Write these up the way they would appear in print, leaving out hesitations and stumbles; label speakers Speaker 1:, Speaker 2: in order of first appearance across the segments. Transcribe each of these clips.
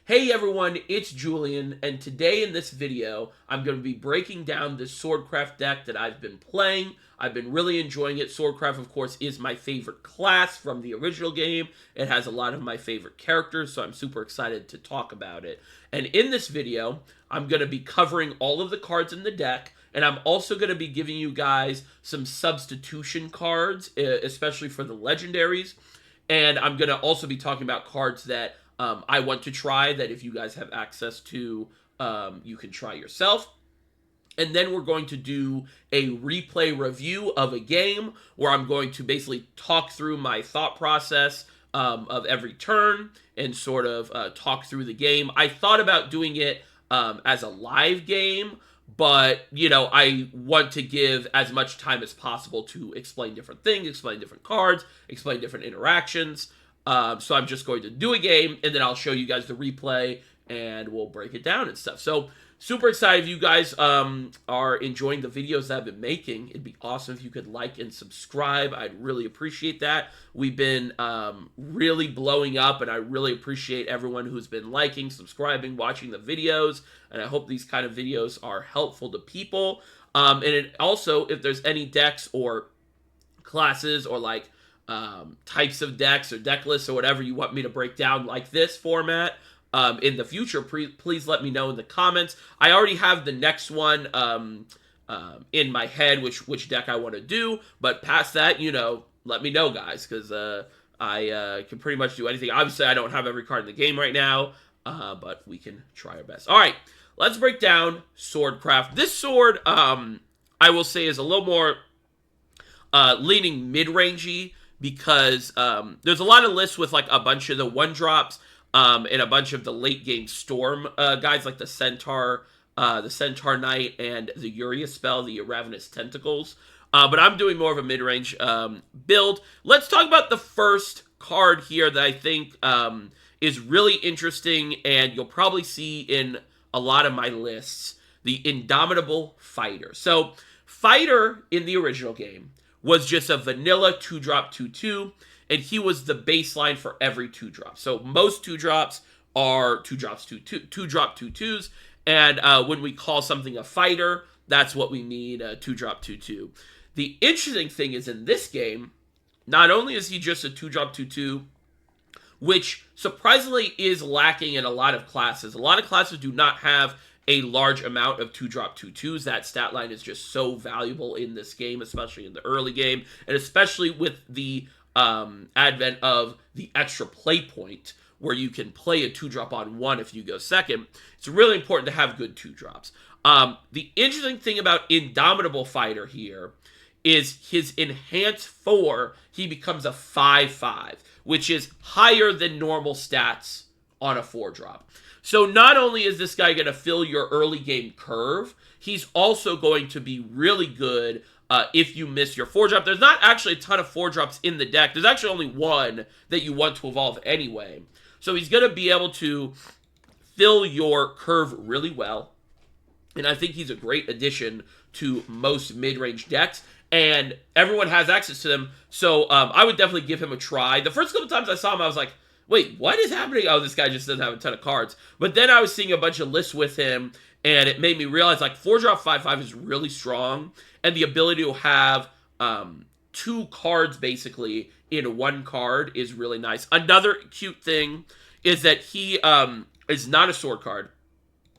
Speaker 1: Hey everyone, it's Julian, and today in this video, I'm going to be breaking down this Swordcraft deck that I've been playing. I've been really enjoying it. Swordcraft, of course, is my favorite class from the original game. It has a lot of my favorite characters, so I'm super excited to talk about it. And in this video, I'm going to be covering all of the cards in the deck, and I'm also going to be giving you guys some substitution cards, especially for the legendaries. And I'm going to also be talking about cards that I want to try, that if you guys have access to, you can try yourself. And then we're going to do a replay review of a game where I'm going to basically talk through my thought process of every turn and sort of talk through the game. I thought about doing it as a live game, but, you know, I want to give as much time as possible to explain different things, explain different cards, explain different interactions. So I'm just going to do a game, and then I'll show you guys the replay, and we'll break it down and stuff. So, super excited if you guys are enjoying the videos that I've been making. It'd be awesome if you could like and subscribe. I'd really appreciate that. We've been really blowing up, and I really appreciate everyone who's been liking, subscribing, watching the videos, and I hope these kind of videos are helpful to people. And it also, if there's any decks or classes or like types of decks or deck lists or whatever you want me to break down like this format in the future, please let me know in the comments. I already have the next one in my head, which deck I want to do, but past that, you know, let me know, guys, because I can pretty much do anything. Obviously, I don't have every card in the game right now, but we can try our best. All right, let's break down Swordcraft. This sword, I will say, is a little more leaning mid-rangey, because there's a lot of lists with like a bunch of the one-drops and a bunch of the late-game storm guys, like the Centaur Knight, and the Uriah spell, the Ravenous Tentacles. But I'm doing more of a mid-range build. Let's talk about the first card here that I think is really interesting, and you'll probably see in a lot of my lists, the Indomitable Fighter. So, Fighter in the original game was just a vanilla 2-drop 2/2, and he was the baseline for every 2-drop. So most 2-drops are 2-drops 2/2, 2-drop 2/2s, and when we call something a fighter, that's what we mean, a 2-drop 2/2. The interesting thing is, in this game, not only is he just a 2-drop 2/2, which surprisingly is lacking in a lot of classes. A lot of classes do not have a large amount of 2-drop 2/2s. That stat line is just so valuable in this game, especially in the early game, and especially with the advent of the extra play point, where you can play a 2-drop on 1 if you go second. It's really important to have good 2-drops. The interesting thing about Indomitable Fighter here is his Enhance 4, he becomes a 5/5, which is higher than normal stats on a 4-drop. So not only is this guy going to fill your early game curve, he's also going to be really good if you miss your 4-drop. There's not actually a ton of 4-drops in the deck. There's actually only one that you want to evolve anyway. So he's going to be able to fill your curve really well. And I think he's a great addition to most mid-range decks. And everyone has access to them. So I would definitely give him a try. The first couple times I saw him, I was like, wait, what is happening? Oh, this guy just doesn't have a ton of cards. But then I was seeing a bunch of lists with him, and it made me realize, like, 4-drop 5/5 is really strong, and the ability to have 2 cards, basically, in 1 card is really nice. Another cute thing is that he is not a sword card,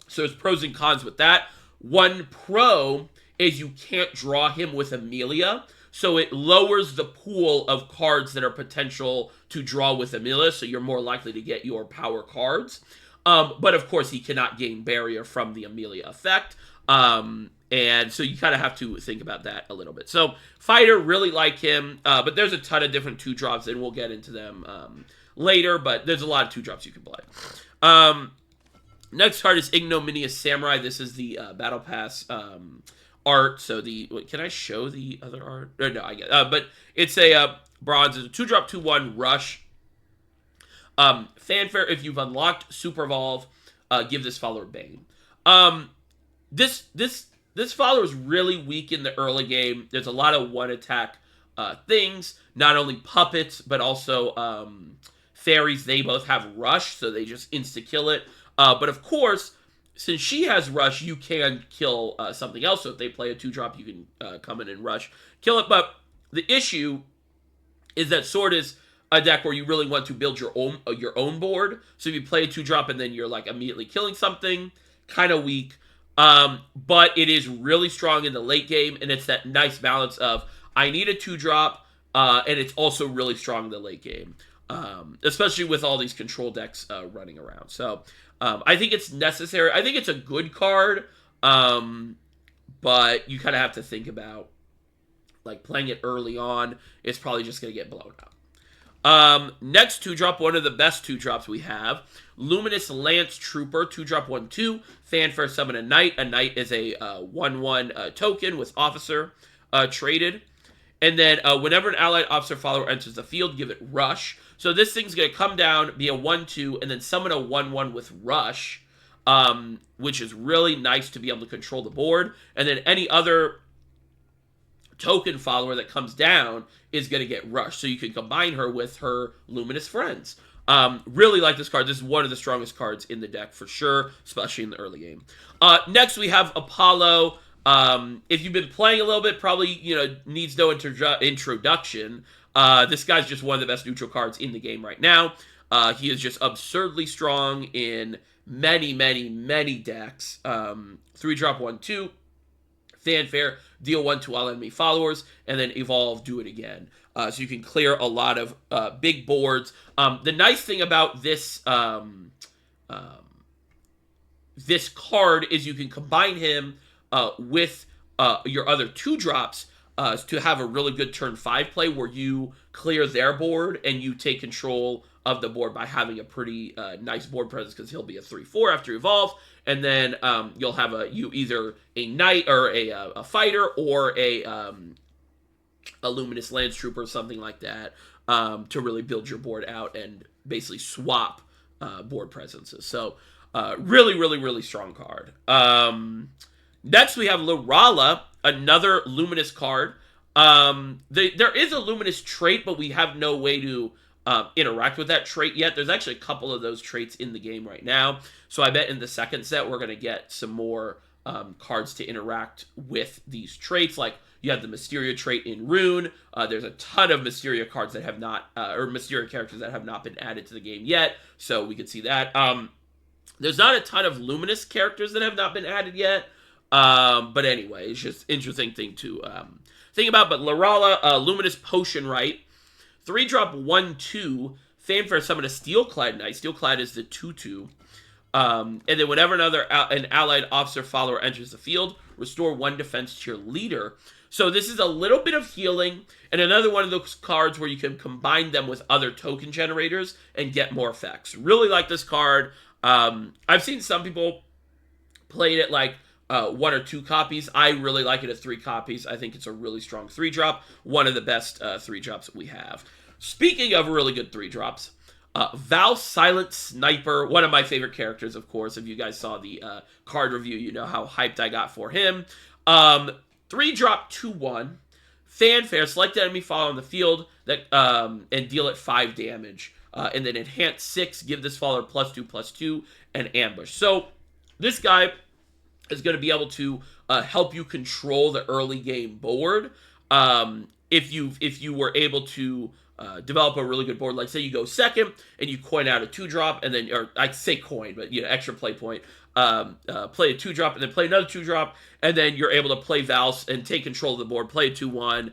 Speaker 1: so there's pros and cons with that. One pro is you can't draw him with Amelia, so it lowers the pool of cards that are potential to draw with Amelia, so you're more likely to get your power cards. But of course, he cannot gain barrier from the Amelia effect. And so you kind of have to think about that a little bit. So, Fighter, really like him. But there's a ton of different 2-drops, and we'll get into them later. But there's a lot of 2-drops you can play. Next card is Ignominious Samurai. This is the Battle Pass art. So can I show the other art? Or no, I get. But it's a bronze. It's a 2-drop 2/1 rush. Fanfare. If you've unlocked Super Evolve, give this follower Bane. This follower is really weak in the early game. There's a lot of 1-attack things. Not only puppets, but also fairies, they both have rush, so they just insta-kill it. But of course, since she has rush, you can kill something else. So if they play a 2-drop, you can come in and rush, kill it. But the issue is that Sword is a deck where you really want to build your own board. So if you play a 2-drop and then you're like immediately killing something, kind of weak. But it is really strong in the late game, and it's that nice balance of I need a 2-drop, and it's also really strong in the late game, especially with all these control decks running around. So I think it's necessary. I think it's a good card, but you kind of have to think about like playing it early on. It's probably just going to get blown up. Next 2-drop, one of the best 2-drops we have, Luminous Lance Trooper, 2-drop 1/2, fanfare summon a knight. A knight is a 1/1 token with officer traded. And then whenever an allied officer follower enters the field, give it rush. So this thing's going to come down, be a 1/2, and then summon a 1/1 with rush, which is really nice to be able to control the board. And then any other token follower that comes down is going to get rushed. So you can combine her with her Luminous Friends. Really like this card. This is one of the strongest cards in the deck for sure, especially in the early game. Next we have Apollo. If you've been playing a little bit, probably, needs no introduction. This guy's just one of the best neutral cards in the game right now. He is just absurdly strong in many, many, many decks. 3-drop 1/2. Fanfare, deal 1 to all enemy followers, and then evolve, do it again. So you can clear a lot of big boards. The nice thing about this this card is you can combine him with your other 2-drops to have a really good turn 5 play where you clear their board and you take control of the board by having a pretty nice board presence, because he'll be a 3/4 after evolve, and then you'll have either a knight or a fighter or a Luminous Lance Trooper or something like that to really build your board out and basically swap board presences. So really, really, really strong card. Next we have Lala, another Luminous card. There is a Luminous trait, but we have no way to interact with that trait yet. There's actually a couple of those traits in the game right now. So I bet in the second set we're going to get some more cards to interact with these traits. Like you have the Mysteria trait in Rune. There's a ton of Mysteria cards that have not, or Mysteria characters that have not been added to the game yet. So we could see that. There's not a ton of Luminous characters that have not been added yet. But anyway, it's just interesting thing to think about. But Lala, Luminous Potion Right. 3-drop 1/2, fanfare summon a Steelclad Knight. Steelclad is the 2/2. And then whenever an allied officer follower enters the field, restore 1 defense to your leader. So this is a little bit of healing, and another one of those cards where you can combine them with other token generators and get more effects. Really like this card. I've seen some people play it like 1 or 2 copies. I really like it at 3 copies. I think it's a really strong 3-drop. One of the best 3-drops that we have. Speaking of really good 3-drops, Val Silent Sniper, one of my favorite characters, of course. If you guys saw the card review, you know how hyped I got for him. 3-drop 2/1, fanfare, select enemy follower on the field that and deal it 5 damage. And then enhance 6, give this follower +2/+2, and ambush. So this guy is going to be able to help you control the early game board. If you were able to develop a really good board, like say you go second and you coin out a 2-drop, and then, or I say coin, but extra play point, play a 2-drop and then play another 2-drop, and then you're able to play Vals and take control of the board, play a 2/1,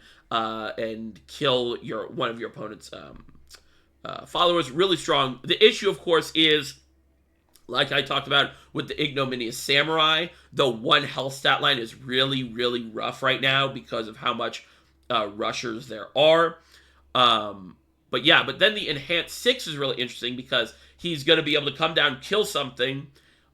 Speaker 1: and kill one of your opponent's followers. Really strong. The issue, of course, is, like I talked about with the Ignominious Samurai, the 1 health stat line is really, really rough right now because of how much rushers there are. But then the enhanced 6 is really interesting because he's going to be able to come down, kill something,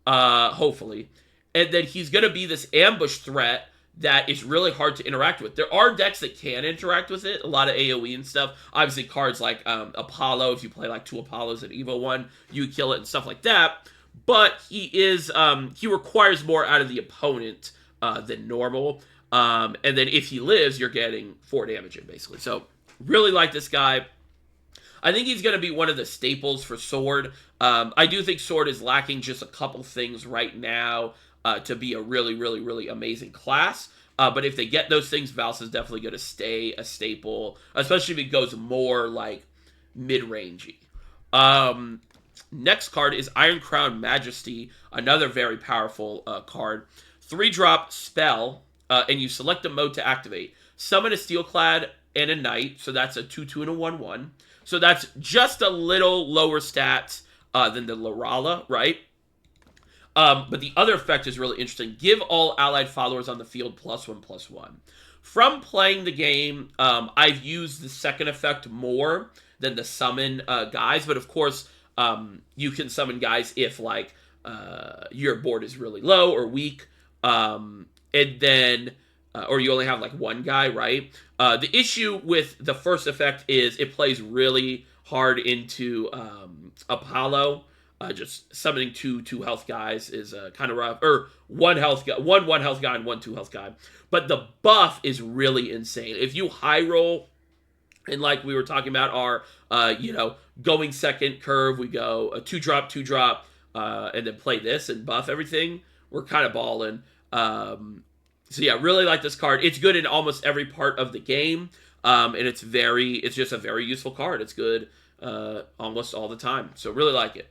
Speaker 1: hopefully, and then he's going to be this ambush threat that is really hard to interact with. There are decks that can interact with it, a lot of AoE and stuff. Obviously, cards like Apollo, if you play like 2 Apollos and Evo 1, you kill it and stuff like that. But he requires more out of the opponent than normal. And then if he lives, you're getting 4 damage in, basically. So, really like this guy. I think he's going to be one of the staples for Sword. I do think Sword is lacking just a couple things right now to be a really, really, really amazing class. But if they get those things, Val's is definitely going to stay a staple, especially if it goes more like mid-rangey. Next card is Iron Crown Majesty, another very powerful card. 3-drop spell, and you select a mode to activate. Summon a Steelclad and a Knight, so that's a 2/2 and a 1/1. So that's just a little lower stats than the Lala, right? But the other effect is really interesting. Give all allied followers on the field +1/+1. From playing the game, I've used the second effect more than the summon guys, but of course, you can summon guys if, like, your board is really low or weak, and then, or you only have, like, one guy, right? The issue with the first effect is it plays really hard into Apollo. Just summoning two health guys is kind of rough, or one health guy and one 2 health guy. But the buff is really insane. If you high roll, and like we were talking about our, going second curve, we go a 2-drop, 2-drop, and then play this and buff everything. We're kind of balling. So yeah, really like this card. It's good in almost every part of the game, and it's just a very useful card. It's good almost all the time. So really like it.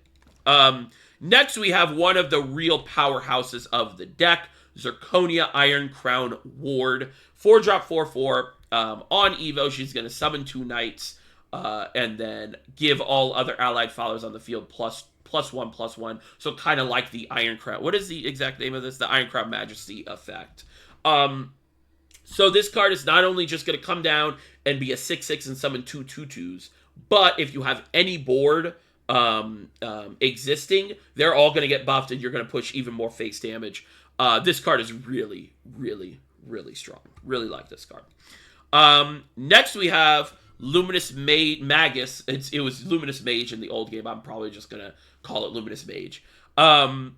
Speaker 1: Next, we have one of the real powerhouses of the deck, Zirconia Iron Crown Ward. 4-drop, 4/4. On Evo, she's going to summon 2 Knights, and then give all other allied followers on the field +1/+1. So kind of like the Iron Crown. What is the exact name of this? The Iron Crown Majesty effect. So this card is not only just going to come down and be a 6/6 and summon 2 2/2s, but if you have any board existing, they're all going to get buffed and you're going to push even more face damage. This card is really, really, really strong. Really like this card. Next we have Luminous Magus. It was Luminous Mage in the old game. I'm probably just going to call it Luminous Mage. Kind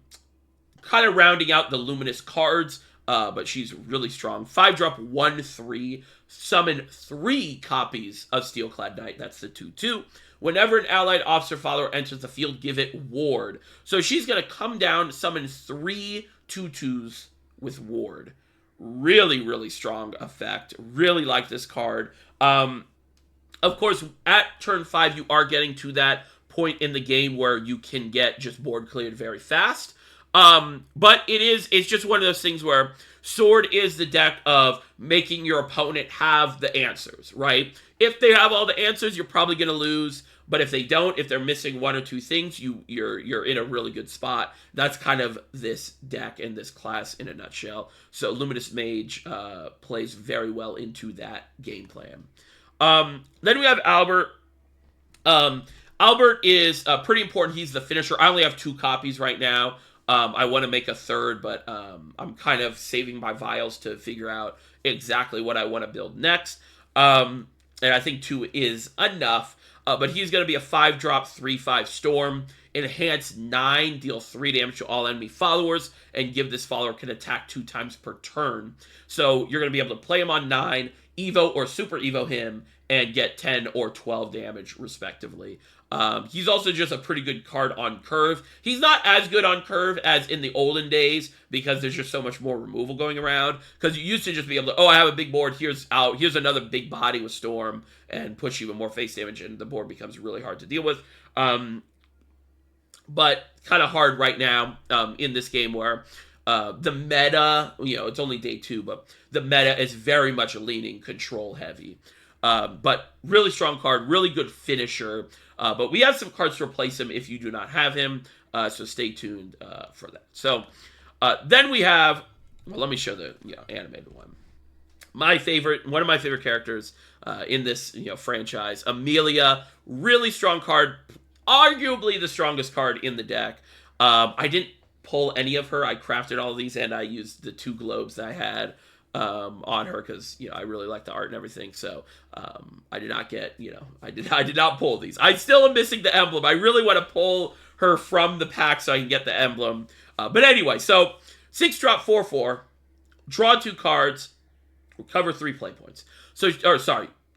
Speaker 1: of rounding out the Luminous cards, but she's really strong. 5-drop, 1/3. Summon 3 copies of Steelclad Knight. That's the 2/2. Whenever an allied officer follower enters the field, give it Ward. So she's going to come down, summon 3 2/2s with Ward. Really, really strong effect. Really like this card. Of course, at turn 5, you are getting to that point in the game where you can get just board cleared very fast. But it's just one of those things where Sword is the deck of making your opponent have the answers, right? If they have all the answers, you're probably going to lose. But if they don't, if they're missing 1 or 2 things, you're in a really good spot. That's kind of this deck and this class in a nutshell. So Luminous Mage plays very well into that game plan. Then we have Albert. Albert is pretty important. He's the finisher. I only have 2 copies right now. I want to make a third, but I'm kind of saving my vials to figure out exactly what I want to build next. And I think 2 is enough. But he's going to be a 5-drop, 3/5 Storm. Enhance 9, deal 3 damage to all enemy followers, and give this follower can attack 2 times per turn. So you're going to be able to play him on 9, Evo or Super Evo him, and get 10 or 12 damage, respectively. He's also just a pretty good card on curve. He's not as good on curve as in the olden days because there's just so much more removal going around. Because you used to just be able to, oh, I have a big board, here's another big body with Storm, and push even more face damage, and the board becomes really hard to deal with. But kind of hard right now in this game where the meta, it's only day 2, but the meta is very much leaning control heavy. But really strong card, really good finisher. But we have some cards to replace him if you do not have him, so stay tuned for that. So then we have, well, let me show the animated one. One of my favorite characters in this franchise, Amelia. Really strong card, arguably the strongest card in the deck. I didn't pull any of her. I crafted all of these, and I used the 2 globes that I had on her because I really like the art and everything. So I did not get I did not pull these. I still am missing the emblem. I really want to pull her from the pack so I can get the emblem. But anyway, so 6-drop, 4/4, draw 2 cards, recover 3 play points. So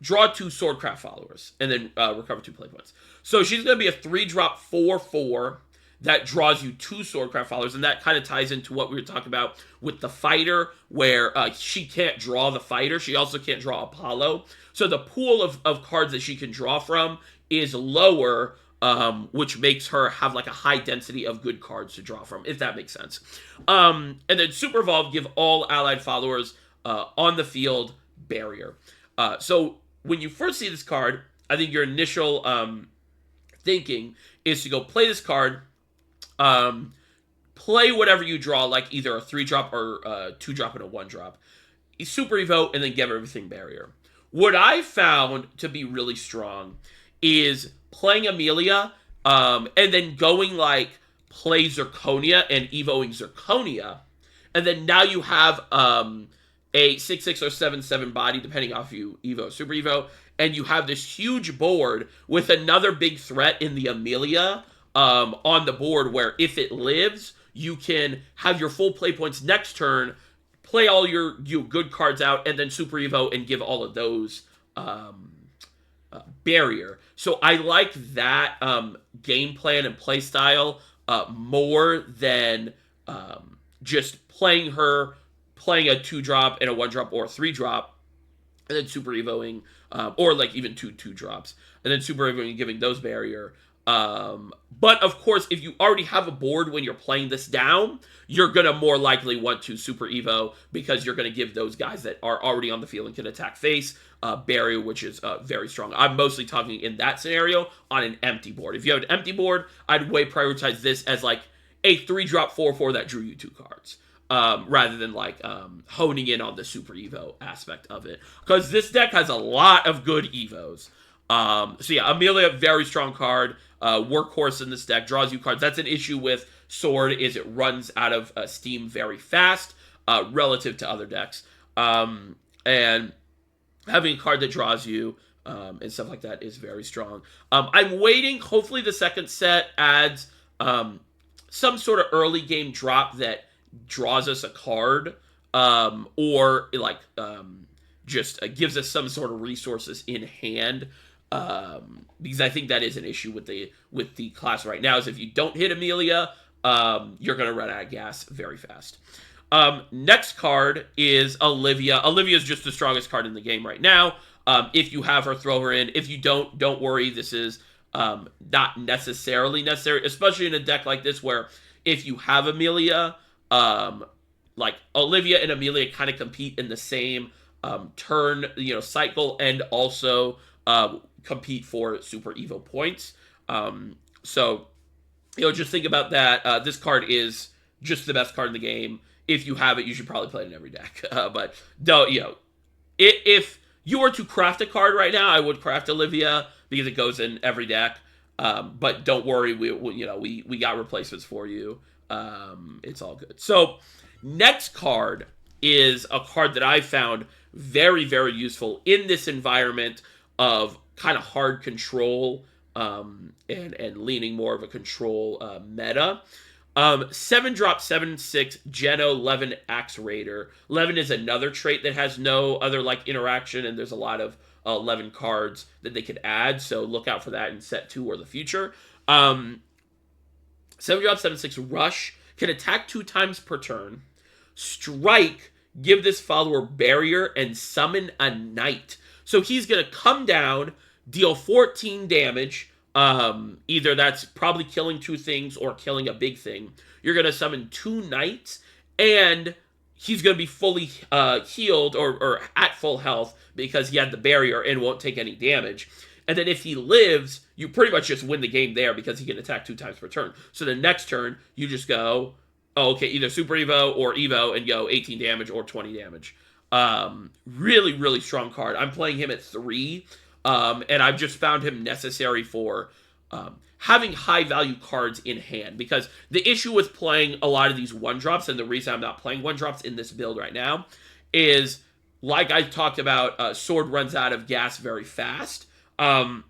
Speaker 1: draw 2 Swordcraft followers, and then recover 2 play points. So she's going to be a 3-drop 4/4 that draws you 2 Swordcraft followers, and that kind of ties into what we were talking about with the fighter, where she can't draw the fighter. She also can't draw Apollo. So the pool of cards that she can draw from is lower, which makes her have like a high density of good cards to draw from, if that makes sense. And then Super Evolve, give all allied followers on the field barrier. So when you first see this card, I think your initial thinking is to go play this card, play whatever you draw, like either a 3-drop or a 2-drop and a 1-drop. Super Evo, and then give everything barrier. What I found to be really strong is playing Amelia, and then going like play Zirconia and Evoing Zirconia, and then now you have a 6/6 or 7/7 body, depending on if you Evo Super Evo, and you have this huge board with another big threat in the Amelia on the board, where if it lives, you can have your full play points next turn, play all your good cards out, and then Super Evo and give all of those barrier. So I like that game plan and play style more than just playing a 2-drop and a 1-drop or a 3-drop, and then Super Evoing, or like even 2 2-drops, and then Super Evoing and giving those barrier. But of course, if you already have a board when you're playing this down, you're going to more likely want to Super Evo, because you're going to give those guys that are already on the field and can attack face barrier, which is very strong. I'm mostly talking in that scenario on an empty board. If you have an empty board, I'd way prioritize this as like a 3-drop 4/4 that drew you 2 cards. Rather than like honing in on the Super Evo aspect of it, because this deck has a lot of good Evos. So yeah, Amelia, very strong card, workhorse in this deck, draws you cards. That's an issue with Sword, is it runs out of steam very fast relative to other decks, and having a card that draws you and stuff like that is very strong. I'm waiting. Hopefully the second set adds some sort of early game drop that draws us a card, or like just gives us some sort of resources in hand, because I think that is an issue with the class right now, is if you don't hit Amelia, you're going to run out of gas very fast. Next card is Olivia. Olivia is just the strongest card in the game right now. If you have her, throw her in. If you don't worry. This is not necessarily necessary, especially in a deck like this, where if you have Amelia, like Olivia and Amelia kind of compete in the same turn, cycle, and also compete for Super Evo points. So, just think about that. This card is just the best card in the game. If you have it, you should probably play it in every deck. But don't, if you were to craft a card right now, I would craft Olivia, because it goes in every deck. But don't worry, we got replacements for you. It's all good. So next card is a card that I found very, very useful in this environment of kind of hard control, and leaning more of a control meta. 7-drop 7/6 Geno Levin Axe Raider. Levin is another trait that has no other like interaction, and there's a lot of 11 cards that they could add, so look out for that in set 2 or the future. 7-drop 7/6 Rush, can attack 2 times per turn, strike, give this follower barrier, and summon a knight. So he's going to come down, deal 14 damage. Either that's probably killing 2 things or killing a big thing. You're going to summon 2 knights, and he's going to be fully healed or at full health because he had the barrier and won't take any damage. And then if he lives, you pretty much just win the game there, because he can attack 2 times per turn. So the next turn, you just go, either Super Evo or Evo, and go 18 damage or 20 damage. Really, really strong card. I'm playing him at 3, and I've just found him necessary for having high-value cards in hand. Because the issue with playing a lot of these 1-drops, and the reason I'm not playing 1-drops in this build right now, is, like I talked about, Sword runs out of gas very fast. And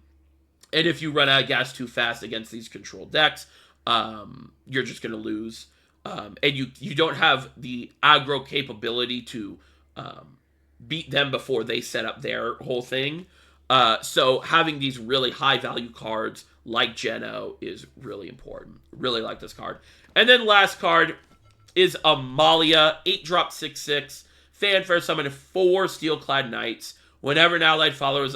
Speaker 1: if you run out of gas too fast against these controlled decks, you're just going to lose. And you don't have the aggro capability to beat them before they set up their whole thing. So having these really high value cards like Geno is really important. Really like this card. And then last card is Amalia, 8-drop 6/6, fanfare summon 4 Steelclad Knights. Whenever an allied follower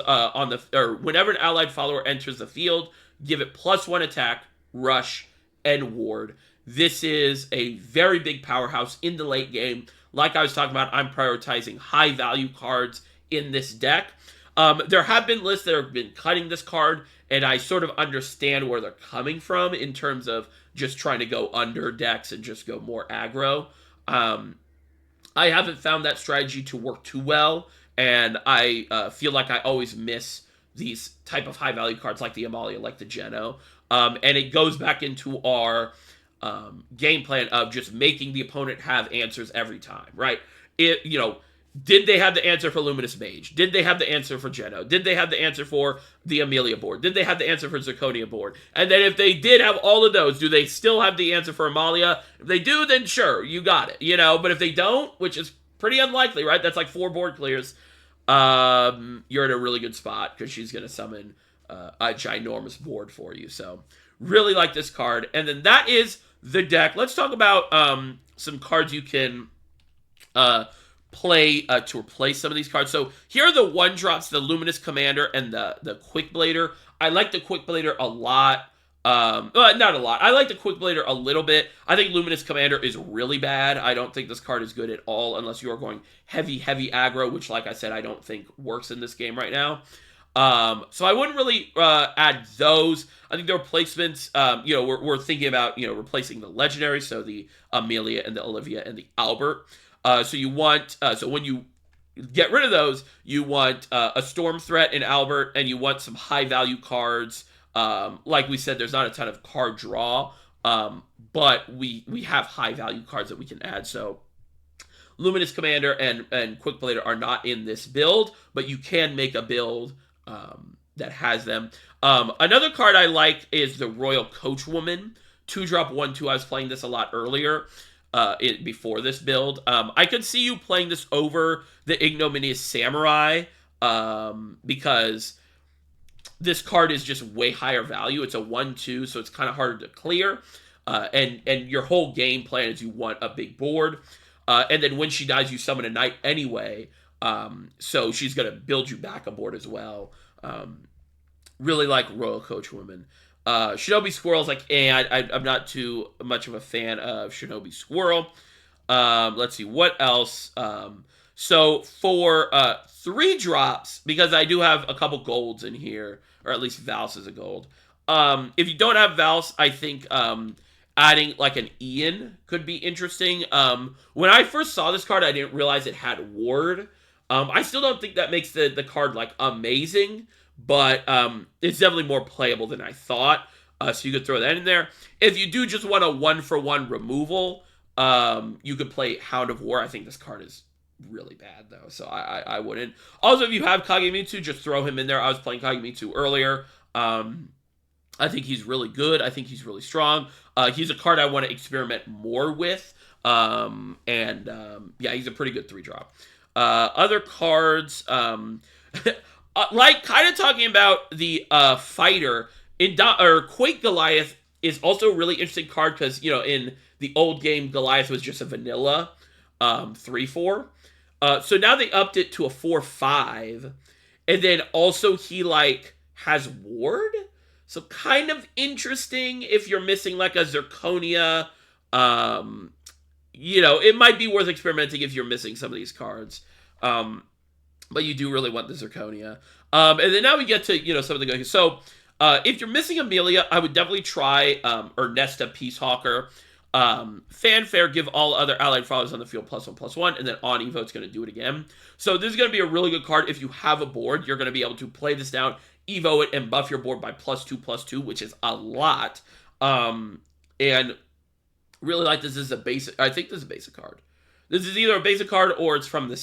Speaker 1: whenever an allied follower enters the field, give it +1 attack, rush, and ward. This is a very big powerhouse in the late game. Like I was talking about, I'm prioritizing high value cards in this deck. There have been lists that have been cutting this card, and I sort of understand where they're coming from in terms of just trying to go under decks and just go more aggro. I haven't found that strategy to work too well, and I feel like I always miss these type of high-value cards like the Amalia, like the Geno. And it goes back into our game plan of just making the opponent have answers every time, right? Did they have the answer for Luminous Mage? Did they have the answer for Geno? Did they have the answer for the Amelia board? Did they have the answer for Zirconia board? And then if they did have all of those, do they still have the answer for Amalia? If they do, then sure, you got it, But if they don't, which is pretty unlikely, right? That's like 4 board clears. You're in a really good spot because she's going to summon a ginormous board for you. So really like this card. And then that is the deck. Let's talk about some cards you can play to replace some of these cards. So here are the 1-drops, the Luminous Commander and the Quick Blader. I like the Quick Blader a lot. Not a lot. I like the Quick Blader a little bit. I think Luminous Commander is really bad. I don't think this card is good at all unless you are going heavy aggro, which, like I said, I don't think works in this game right now. So I wouldn't really add those. I think the replacements, we're thinking about, replacing the legendaries, so the Amelia and the Olivia and the Albert. So you want, so when you get rid of those, you want a Storm Threat in Albert, and you want some high-value cards. Like we said, there's not a ton of card draw, but we have high-value cards that we can add. So Luminous Commander and Quick Blader are not in this build, but you can make a build that has them. Another card I like is the Royal Coachwoman, 2-drop 1/2. I was playing this a lot earlier. Before this build. I could see you playing this over the Ignominious Samurai because this card is just way higher value. It's a 1/2, so it's kind of harder to clear. And your whole game plan is you want a big board. And then when she dies, you summon a knight anyway. So she's going to build you back a board as well. Really like Royal Coachwoman. Shinobi Squirrel's like, I'm not too much of a fan of Shinobi Squirrel. Let's see, what else? So for 3-drops, because I do have a couple golds in here, or at least Val's is a gold. If you don't have Val's, I think adding like an Ian could be interesting. When I first saw this card, I didn't realize it had Ward. I still don't think that makes the card like amazing, but it's definitely more playable than I thought. So you could throw that in there. If you do just want a 1-for-1 removal, you could play Hound of War. I think this card is really bad, though, so I wouldn't. Also, if you have Kagemitsu, just throw him in there. I was playing Kagemitsu earlier. I think he's really good. I think he's really strong. He's a card I want to experiment more with. Yeah, he's a pretty good 3-drop. Other cards... like, kind of talking about the fighter, Quake Goliath is also a really interesting card because, in the old game, Goliath was just a vanilla 3/4. So now they upped it to a 4/5. And then also he, has Ward. So kind of interesting if you're missing, a Zirconia. It might be worth experimenting if you're missing some of these cards. But you do really want the Zirconia. And then now we get to, some of the good. So, if you're missing Amelia, I would definitely try Ernesta Peacehawker. Fanfare, give all other allied followers on the field +1/+1, and then on Evo, it's going to do it again. So this is going to be a really good card. If you have a board, you're going to be able to play this down, Evo it, and buff your board by +2/+2, which is a lot. And really like this is a basic. I think this is a basic card. This is either a basic card or it's from the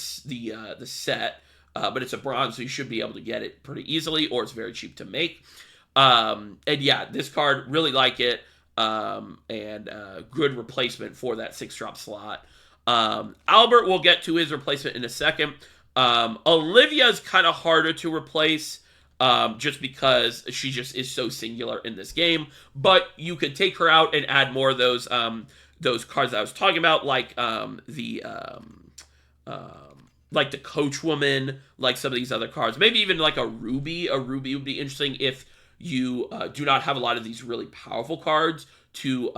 Speaker 1: set. But it's a bronze, so you should be able to get it pretty easily, or it's very cheap to make. And yeah, this card, really like it, and good replacement for that 6-drop slot. Albert, we'll get to his replacement in a second. Olivia's kind of harder to replace. just because she just is so singular in this game. But you could take her out and add more of those cards that I was talking about, like like the Coachwoman, like some of these other cards. Maybe even like a Ruby. A Ruby would be interesting if you do not have a lot of these really powerful cards to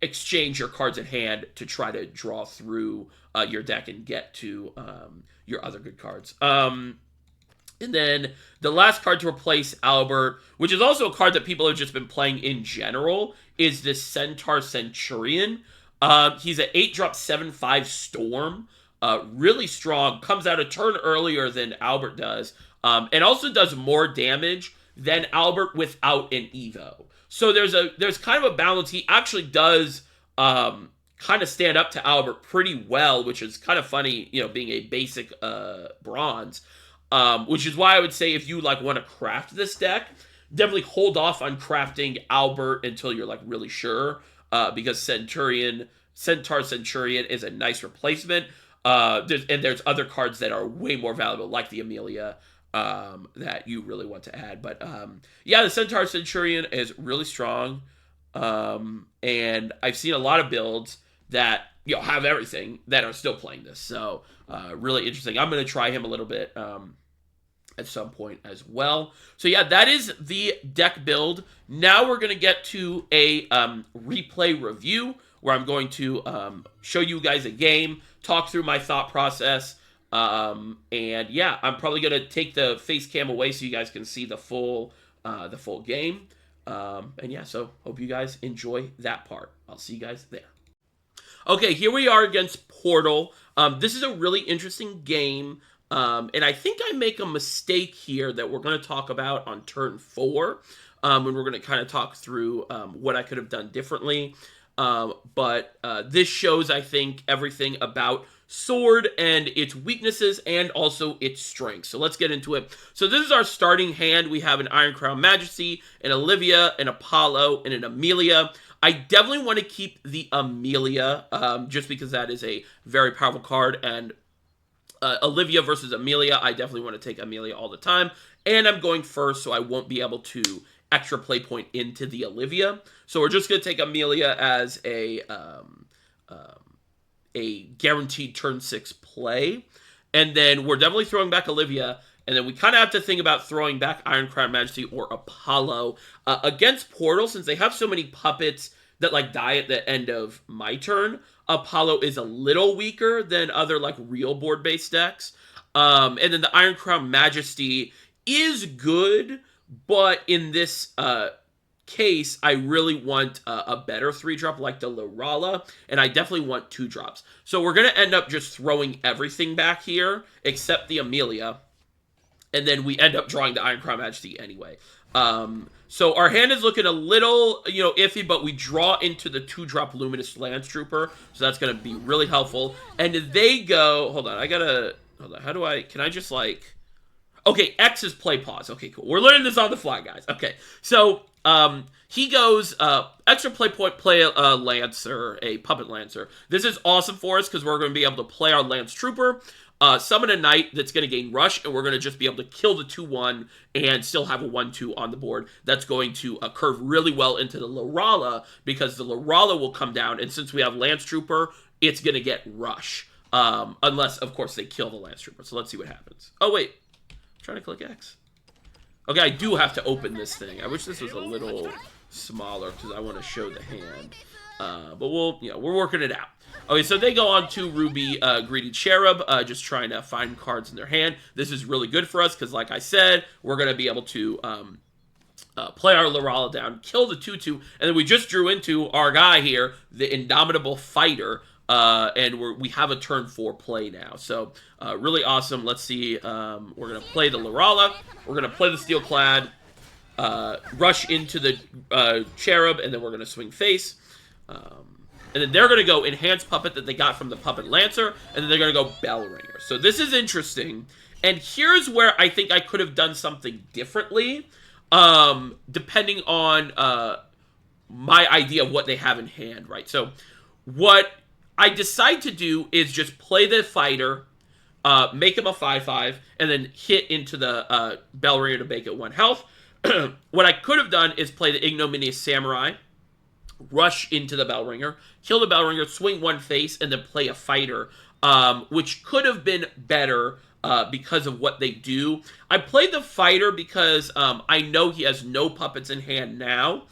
Speaker 1: exchange your cards at hand to try to draw through your deck and get to your other good cards. And then the last card to replace Albert, which is also a card that people have just been playing in general, is this Centaur Centurion. He's an 8-drop 7/5 Storm. Really strong. Comes out a turn earlier than Albert does. And also does more damage than Albert without an Evo. So there's kind of a balance. He actually does kind of stand up to Albert pretty well, which is kind of funny, being a basic bronze. Which is why I would say if you like want to craft this deck, definitely hold off on crafting Albert until you're like really sure, because Centaur Centurion is a nice replacement. There's other cards that are way more valuable, like the Amelia, that you really want to add. But yeah, the Centaur Centurion is really strong, and I've seen a lot of builds that have everything that are still playing this. So really interesting. I'm going to try him a little bit at some point as well. So yeah, that is the deck build. Now we're going to get to a replay review where I'm going to show you guys a game, talk through my thought process, and yeah, I'm probably going to take the face cam away so you guys can see the full game. And yeah, so hope you guys enjoy that part. I'll see you guys there. Okay, here we are against Portal. This is a really interesting game. And I think I make a mistake here that we're going to talk about on turn 4. And we're going to kind of talk through what I could have done differently. But this shows, I think, everything about Sword and its weaknesses and also its strengths. So let's get into it. So this is our starting hand. We have an Iron Crown Majesty, an Olivia, an Apollo, and an Amelia. I definitely want to keep the Amelia, just because that is a very powerful card, and Olivia versus Amelia, I definitely want to take Amelia all the time, and I'm going first, so I won't be able to extra play point into the Olivia. So we're just going to take Amelia as a guaranteed turn 6 play, and then we're definitely throwing back Olivia, and then we kind of have to think about throwing back Iron Crown Majesty or Apollo against Portal, since they have so many puppets that like die at the end of my turn. Apollo is a little weaker than other like real board-based decks. And then the Iron Crown Majesty is good, but in this case, I really want a better 3-drop like the Lala, and I definitely want 2-drops. So we're going to end up just throwing everything back here, except the Amelia, and then we end up drawing the Iron Crown Majesty anyway. So our hand is looking a little, iffy, but we draw into the 2-drop Luminous Lance Trooper, so that's going to be really helpful. And they go, hold on, how do I, can I just like, okay, X is play pause. Okay, cool. We're learning this on the fly, guys. Okay, so he goes, extra play point, play a Lancer, a Puppet Lancer. This is awesome for us because we're going to be able to play our Lance Trooper, summon a Knight that's going to gain Rush, and we're going to just be able to kill the 2/1 and still have a 1/2 on the board. That's going to curve really well into the Lala, because the Lala will come down, and since we have Lance Trooper, it's going to get Rush. Unless, of course, they kill the Lance Trooper. So let's see what happens. Oh, wait. I'm trying to click X. Okay, I do have to open this thing. I wish this was a little smaller because I want to show the hand. But we're working it out. Okay, so they go on to Ruby Greedy Cherub, just trying to find cards in their hand. This is really good for us because, like I said, we're going to be able to play our Lala down, kill the 2/2, and then we just drew into our guy here, the Indomitable Fighter, and we have a turn 4 play now. So really awesome. Let's see. We're going to play the Lala. We're going to play the Steel Clad, rush into the Cherub, and then we're going to swing face. And then they're going to go Enhanced Puppet that they got from the Puppet Lancer, and then they're going to go Bell Ringer. So this is interesting. And here's where I think I could have done something differently, depending on my idea of what they have in hand, right? So what I decide to do is just play the fighter, make him a 5/5, and then hit into the Bell Ringer to make it 1 health. What I could have done is play the Ignominious Samurai, rush into the Bell Ringer, kill the Bell Ringer, swing 1 face, and then play a fighter, which could have been better because of what they do. I played the fighter because I know he has no puppets in hand now,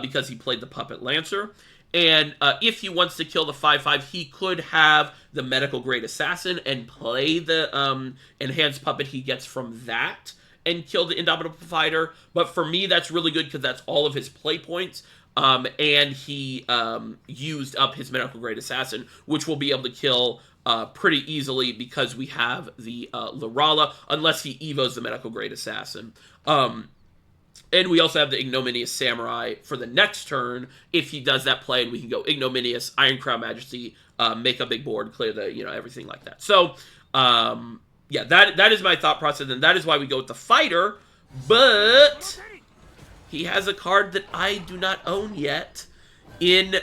Speaker 1: because he played the Puppet Lancer. And if he wants to kill the 5/5, he could have the Medical Grade Assassin and play the enhanced puppet he gets from that and kill the Indomitable Fighter. But for me, that's really good because that's all of his play points. And he used up his Medical Grade Assassin, which we'll be able to kill pretty easily because we have the Lala, unless he evos the Medical Grade Assassin. And we also have the Ignominious Samurai for the next turn. If he does that play, and we can go Ignominious, Iron Crown Majesty, make a big board, clear the, everything like that. So, yeah, that is my thought process, and that is why we go with the fighter. But he has a card that I do not own yet in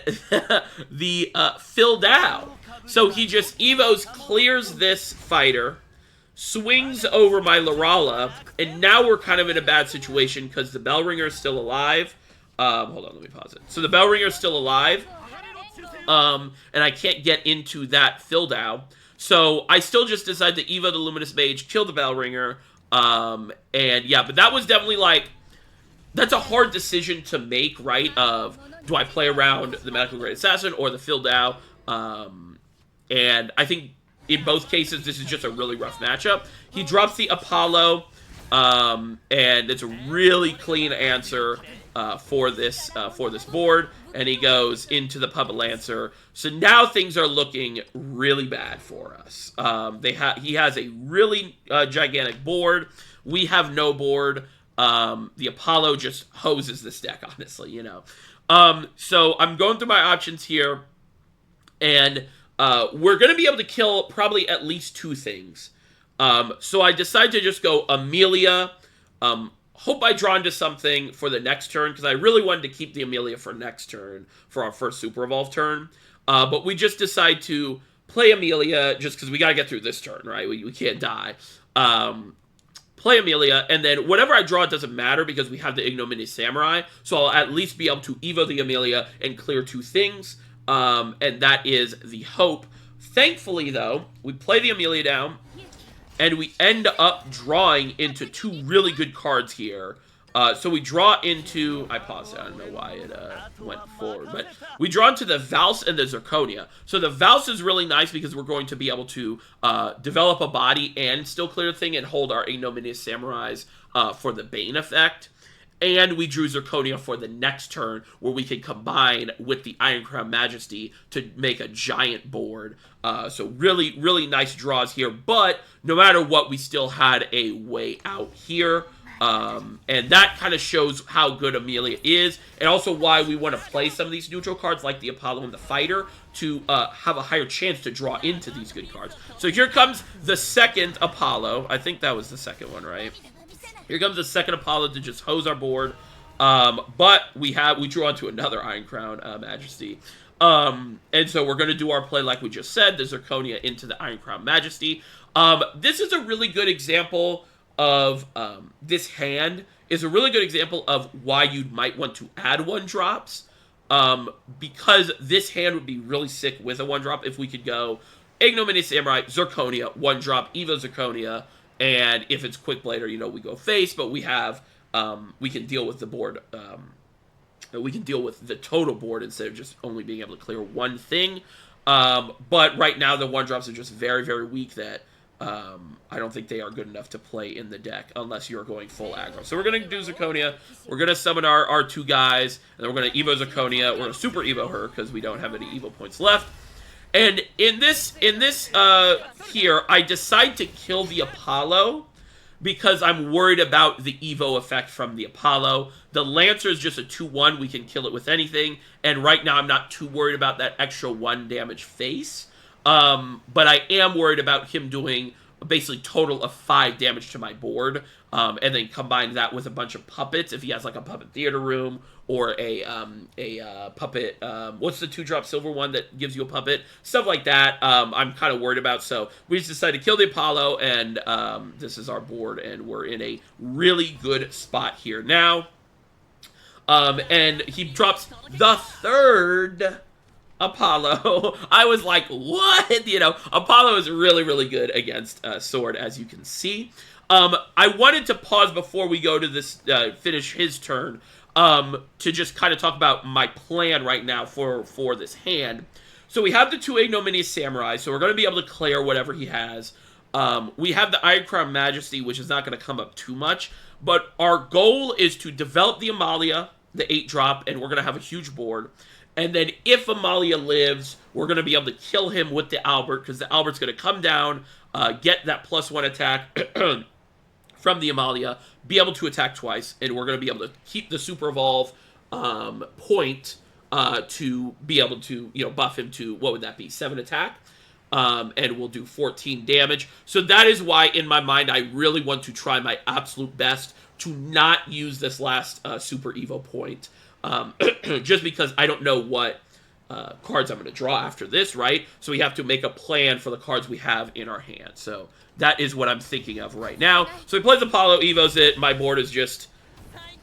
Speaker 1: the Phil Dow. So he just evos, clears this fighter, swings over my Lala, and now we're kind of in a bad situation because the Bell Ringer is still alive. Hold on, let me pause it. So the Bell Ringer is still alive, and I can't get into that Phil Dow. So I still just decide to evo the Luminous Mage, kill the Bell Ringer, and yeah, but that was definitely like, that's a hard decision to make, right? Of, do I play around the Medical Grade Assassin or the Phil Dow? And I think in both cases, this is just a really rough matchup. He drops the Apollo, and it's a really clean answer for this board. And he goes into the Puppet Lancer. So now things are looking really bad for us. He has a really gigantic board. We have no board. The Apollo just hoses this deck, honestly, So I'm going through my options here, and we're going to be able to kill probably at least 2 things. So I decide to just go Amelia. Hope I draw into something for the next turn, because I really wanted to keep the Amelia for next turn, for our first Super Evolve turn. But we just decide to play Amelia, just because we got to get through this turn, right? We can't die. Play Amelia, and then whatever I draw, it doesn't matter, because we have the Ignominious Samurai. So I'll at least be able to evo the Amelia and clear 2 things. And that is the hope. Thankfully, though, we play the Amelia down, and we end up drawing into 2 really good cards here. So we draw into, I paused it, I don't know why it went forward, but we draw into the Valse and the Zirconia. So the Valse is really nice because we're going to be able to develop a body and still clear the thing and hold our Ignominious Samurais for the Bane effect. And we drew Zirconia for the next turn, where we can combine with the Iron Crown Majesty to make a giant board. So really, really nice draws here. But no matter what, we still had a way out here. And that kind of shows how good Amelia is, and also why we want to play some of these neutral cards, like the Apollo and the Fighter, to have a higher chance to draw into these good cards. So here comes the second Apollo. I think that was the second one, right? Here comes the second Apollo to just hose our board. But we drew onto another Iron Crown Majesty. And so we're going to do our play like we just said, the Zirconia into the Iron Crown Majesty. This is a really good example of, this hand is a really good example of why you might want to add 1-drops. Because this hand would be really sick with a 1-drop if we could go Ignominious Samurai, Zirconia, 1-drop, Evo Zirconia. And if it's Quick Blader, we go face, but we have, we can deal with the board, we can deal with the total board instead of just only being able to clear 1 thing. But right now, the 1-drops are just very, very weak that I don't think they are good enough to play in the deck unless you're going full aggro. So we're going to do Zirconia, we're going to summon our 2 guys, and then we're going to Evo Zirconia, we're going to Super Evo her because we don't have any Evo points left. And in this here, I decide to kill the Apollo because I'm worried about the Evo effect from the Apollo. The Lancer is just a 2/1. We can kill it with anything. And right now, I'm not too worried about that extra 1 damage face. But I am worried about him doing basically total of 5 damage to my board, and then combine that with a bunch of puppets. If he has like a puppet theater room or a puppet, what's the 2-drop silver one that gives you a puppet? Stuff like that, I'm kind of worried about. So we just decided to kill the Apollo, and this is our board, and we're in a really good spot here now. And he drops the 3rd Apollo. I was like, what? You know, Apollo is really, really good against Sword, as you can see. I wanted to pause before we go to this, finish his turn, to just kind of talk about my plan right now for this hand. So we have the 2 Ignominious Samurai, so we're going to be able to clear whatever he has. We have the Iron Crown Majesty, which is not going to come up too much, but our goal is to develop the Amalia, the 8-drop, and we're going to have a huge board. And then if Amalia lives, we're going to be able to kill him with the Albert, because the Albert's going to come down, get that +1 attack from the Amalia, be able to attack twice, and we're going to be able to keep the Super Evolve point to be able to, you know, buff him to, what would that be, 7 attack? And we'll do 14 damage. So that is why, in my mind, I really want to try my absolute best to not use this last Super Evo point. Just because I don't know what cards I'm going to draw after this, right? So we have to make a plan for the cards we have in our hand. So that is what I'm thinking of right now. So he plays Apollo, Evos it. My board is just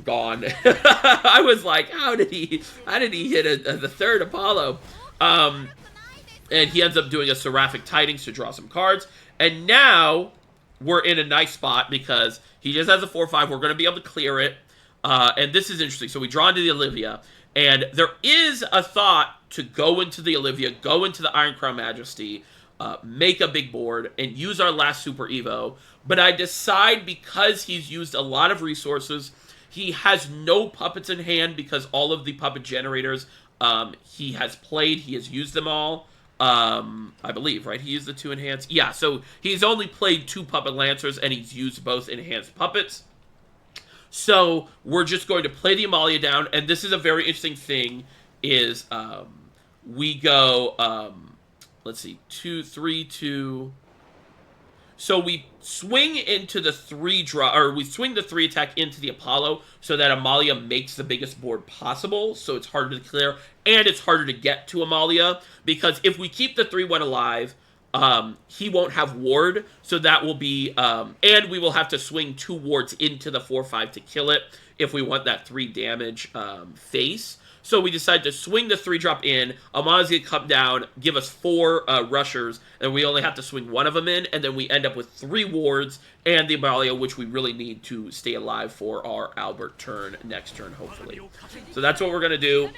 Speaker 1: gone. I was like, how did he hit the 3rd Apollo? And he ends up doing a Seraphic Tidings to draw some cards. And now we're in a nice spot because he just has a 4/5. We're going to be able to clear it. And this is interesting. So we draw into the Olivia, and there is a thought to go into the Olivia, go into the Iron Crown Majesty, make a big board, and use our last Super Evo. But I decide, because he's used a lot of resources, he has no puppets in hand because all of the puppet generators he has played, he has used them all. I believe, right? He used the 2 enhanced. Yeah, so he's only played 2 puppet lancers, and he's used both enhanced puppets. So we're just going to play the Amalia down, and this is a very interesting thing, is we go, let's see, 2, 3, 2. So we swing into the 3-draw, or we swing the 3 attack into the Apollo so that Amalia makes the biggest board possible, so it's harder to clear, and it's harder to get to Amalia, because if we keep the 3-1 alive, he won't have ward, so that will be, and we will have to swing 2 wards into the 4/5 to kill it if we want that 3 damage face. So we decide to swing the 3-drop in, Amalia's gonna come down, give us 4 rushers, and we only have to swing 1 of them in, and then we end up with 3 wards, and the Amalia, which we really need to stay alive for our Albert turn, next turn, hopefully. So that's what we're gonna do.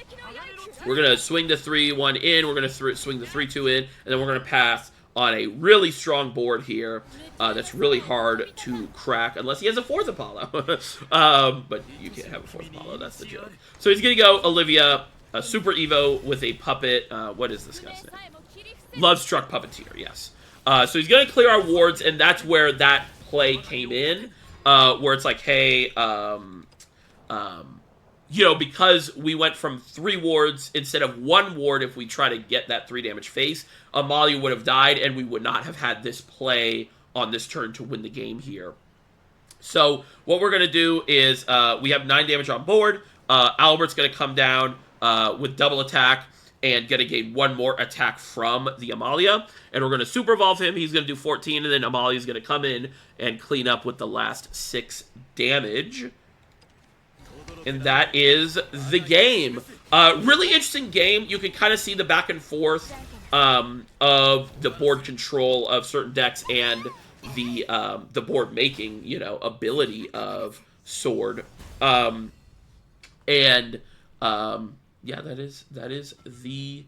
Speaker 1: We're gonna swing the 3-1 in, we're gonna swing the 3-2 in, and then we're gonna pass on a really strong board here that's really hard to crack unless he has a 4th Apollo. But you can't have a 4th Apollo, that's the joke. So he's going to go Olivia, a Super Evo with a puppet. What is this guy's name? Lovestruck Puppeteer, yes. So he's going to clear our wards, and that's where that play came in, where it's like, hey, you know, because we went from 3 wards instead of 1 ward if we try to get that 3 damage face, Amalia would have died, and we would not have had this play on this turn to win the game here. So what we're going to do is we have 9 damage on board. Albert's going to come down with double attack and going to gain 1 more attack from the Amalia. And we're going to Super Evolve him. He's going to do 14, and then Amalia's going to come in and clean up with the last 6 damage. And that is the game. Really interesting game. You can kind of see the back and forth of the board control of certain decks and the board making, you know, ability of Sword. Yeah, that is the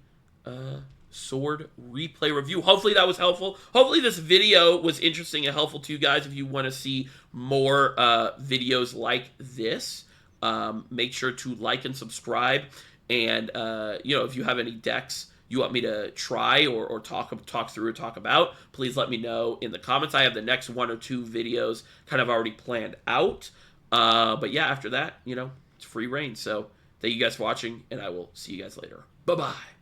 Speaker 1: Sword replay review. Hopefully that was helpful. Hopefully this video was interesting and helpful to you guys. If you want to see more videos like this, make sure to like and subscribe. And you know, if you have any decks you want me to try or talk through or talk about, please let me know in the comments. I have the next 1 or 2 videos kind of already planned out. But yeah, after that, you know, it's free reign. So thank you guys for watching, and I will see you guys later. Bye-bye.